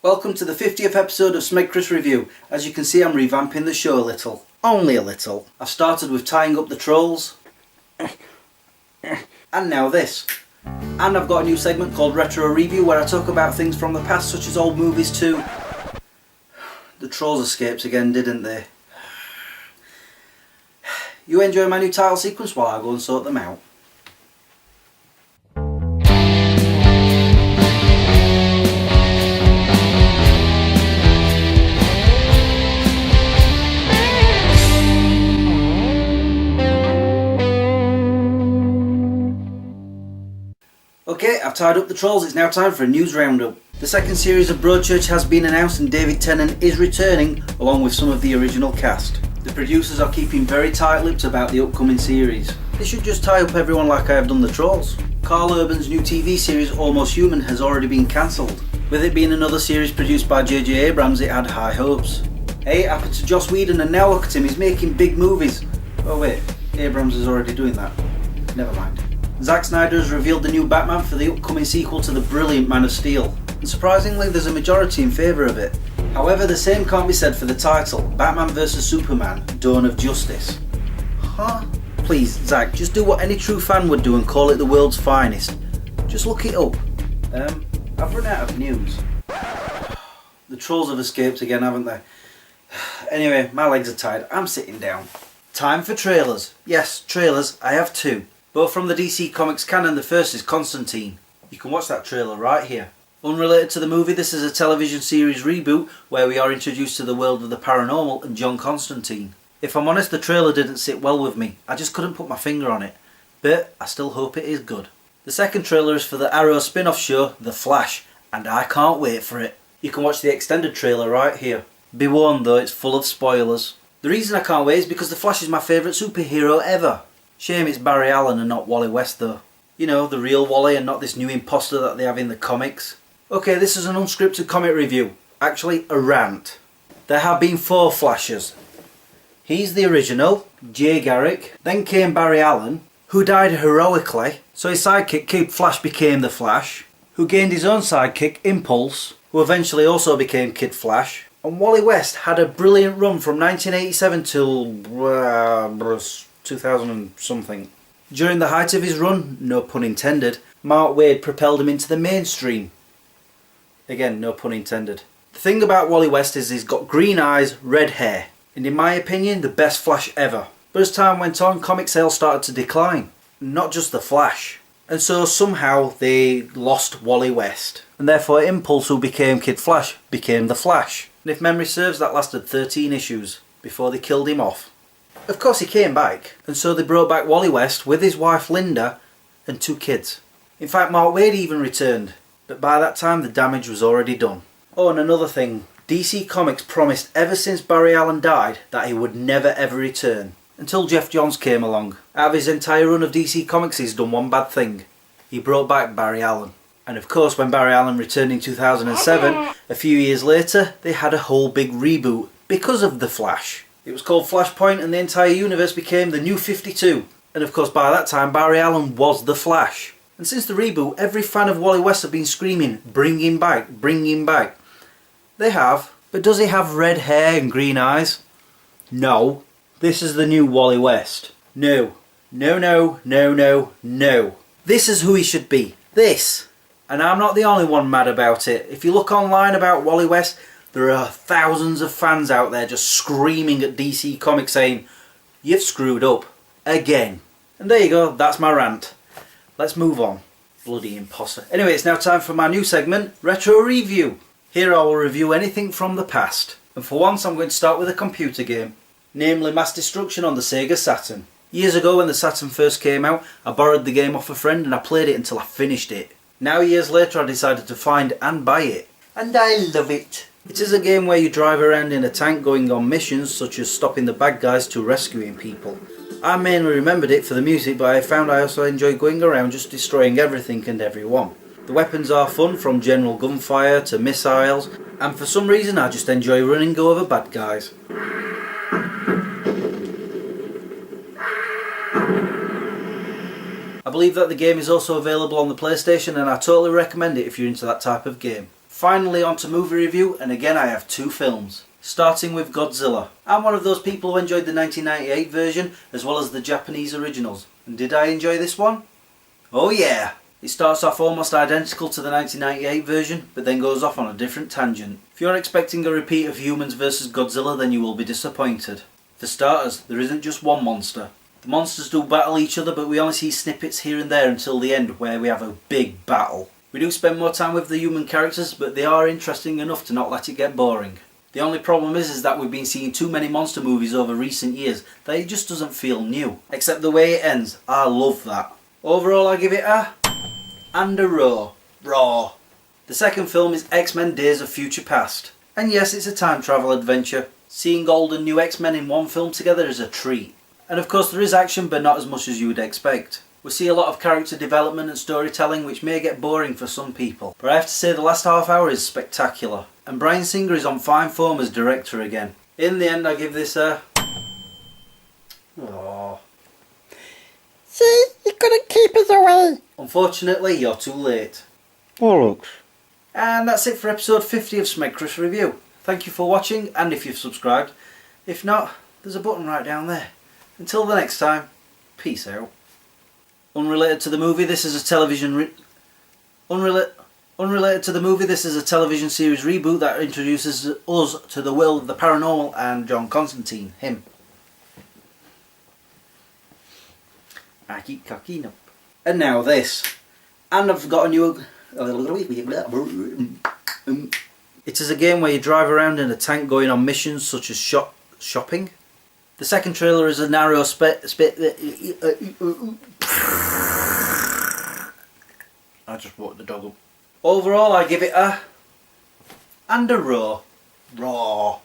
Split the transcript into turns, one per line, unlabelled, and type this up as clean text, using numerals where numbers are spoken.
Welcome to the 50th episode of SmegChris Review. As you can see, I'm revamping the show a little. Only a little. I've started with tying up the trolls. And now this. And I've got a new segment called Retro Review where I talk about things from the past such as old movies too. The trolls escaped again, didn't they? You enjoy my new title sequence while I go and sort them out. Okay, I've tied up the trolls, it's now time for a news roundup. The second series of Broadchurch has been announced and David Tennant is returning along with some of the original cast. The producers are keeping very tight-lipped about the upcoming series. They should just tie up everyone like I have done the trolls. Carl Urban's new TV series Almost Human has already been cancelled. With it being another series produced by J.J. Abrams, it had high hopes. Hey, it happened to Joss Whedon and now look at him, he's making big movies. Oh wait, Abrams is already doing that. Never mind. Zack Snyder has revealed the new Batman for the upcoming sequel to the brilliant Man of Steel. And surprisingly, there's a majority in favour of it. However, the same can't be said for the title, Batman vs Superman, Dawn of Justice. Huh? Please, Zack, just do what any true fan would do and call it the world's finest. Just look it up. I've run out of news. The trolls have escaped again, haven't they? Anyway, my legs are tired, I'm sitting down. Time for trailers. Yes, trailers, I have two. Both from the DC Comics canon. The first is Constantine. You can watch that trailer right here. Unrelated to the movie, this is a television series reboot where we are introduced to the world of the paranormal and John Constantine. If I'm honest, the trailer didn't sit well with me. I just couldn't put my finger on it. But I still hope it is good. The second trailer is for the Arrow spin-off show, The Flash, and I can't wait for it. You can watch the extended trailer right here. Be warned though, it's full of spoilers. The reason I can't wait is because The Flash is my favourite superhero ever. Shame it's Barry Allen and not Wally West though. You know, the real Wally and not this new imposter that they have in the comics. Okay, this is an unscripted comic review. Actually, a rant. There have been 4 Flashes. He's the original, Jay Garrick. Then came Barry Allen, who died heroically. So his sidekick, Kid Flash, became the Flash. Who gained his own sidekick, Impulse, who eventually also became Kid Flash. And Wally West had a brilliant run from 1987 till 2000 and something. During the height of his run, no pun intended, Mark Waid propelled him into the mainstream. Again, no pun intended. The thing about Wally West is he's got green eyes, red hair, and in my opinion, the best Flash ever. But as time went on, comic sales started to decline. Not just the Flash. And so somehow they lost Wally West. And therefore Impulse, who became Kid Flash, became the Flash. And if memory serves, that lasted 13 issues before they killed him off. Of course he came back, and so they brought back Wally West with his wife Linda and 2 kids. In fact, Mark Waid even returned, but by that time the damage was already done. Oh, and another thing, DC Comics promised ever since Barry Allen died that he would never ever return, until Jeff Johns came along. Out of his entire run of DC Comics he's done one bad thing. He brought back Barry Allen. And of course when Barry Allen returned in 2007, a few years later they had a whole big reboot because of The Flash. It was called Flashpoint and the entire universe became the New 52. And of course by that time Barry Allen was the Flash. And since the reboot, every fan of Wally West have been screaming, bring him back, bring him back. They have, but does he have red hair and green eyes? No. This is the new Wally West. No. No, no, no, no, no. This is who he should be. This. And I'm not the only one mad about it. If you look online about Wally West, there are thousands of fans out there just screaming at DC Comics saying, you've screwed up. Again. And there you go, that's my rant. Let's move on. Bloody imposter. Anyway, it's now time for my new segment, Retro Review. Here I will review anything from the past. And for once I'm going to start with a computer game. Namely Mass Destruction on the Sega Saturn. Years ago when the Saturn first came out, I borrowed the game off a friend and I played it until I finished it. Now years later I decided to find and buy it. And I love it. It is a game where you drive around in a tank going on missions such as stopping the bad guys to rescuing people. I mainly remembered it for the music, but I found I also enjoy going around just destroying everything and everyone. The weapons are fun, from general gunfire to missiles, and for some reason I just enjoy running over bad guys. I believe that the game is also available on the PlayStation and I totally recommend it if you're into that type of game. Finally on to movie review, and again I have two films. Starting with Godzilla. I'm one of those people who enjoyed the 1998 version as well as the Japanese originals. And did I enjoy this one? Oh yeah! It starts off almost identical to the 1998 version, but then goes off on a different tangent. If you're expecting a repeat of Humans vs Godzilla, then you will be disappointed. For starters, there isn't just one monster. The monsters do battle each other, but we only see snippets here and there until the end where we have a big battle. We do spend more time with the human characters, but they are interesting enough to not let it get boring. The only problem is that we've been seeing too many monster movies over recent years that it just doesn't feel new. Except the way it ends, I love that. Overall I give it a... and a raw. Raw. The second film is X-Men Days of Future Past. And yes, it's a time travel adventure. Seeing old and new X-Men in one film together is a treat. And of course there is action, but not as much as you would expect. We see a lot of character development and storytelling which may get boring for some people. But I have to say the last half hour is spectacular. And Bryan Singer is on fine form as director again. In the end I give this a... aww.
See, you couldn't keep us away.
Unfortunately, you're too late.
Bollocks.
And that's it for episode 50 of SmegChris Review. Thank you for watching, and if you've subscribed. If not, there's a button right down there. Until the next time, peace out. Unrelated to the movie, this is a television Unrelated to the movie, this is a television series reboot that introduces us to the world of the paranormal and John Constantine, him. I keep cocking up. And now this. And I've got a new... It is a game where you drive around in a tank going on missions such as shopping. The second trailer is a narrow I just walked the dog up. Overall I give it a... and a raw. Raw.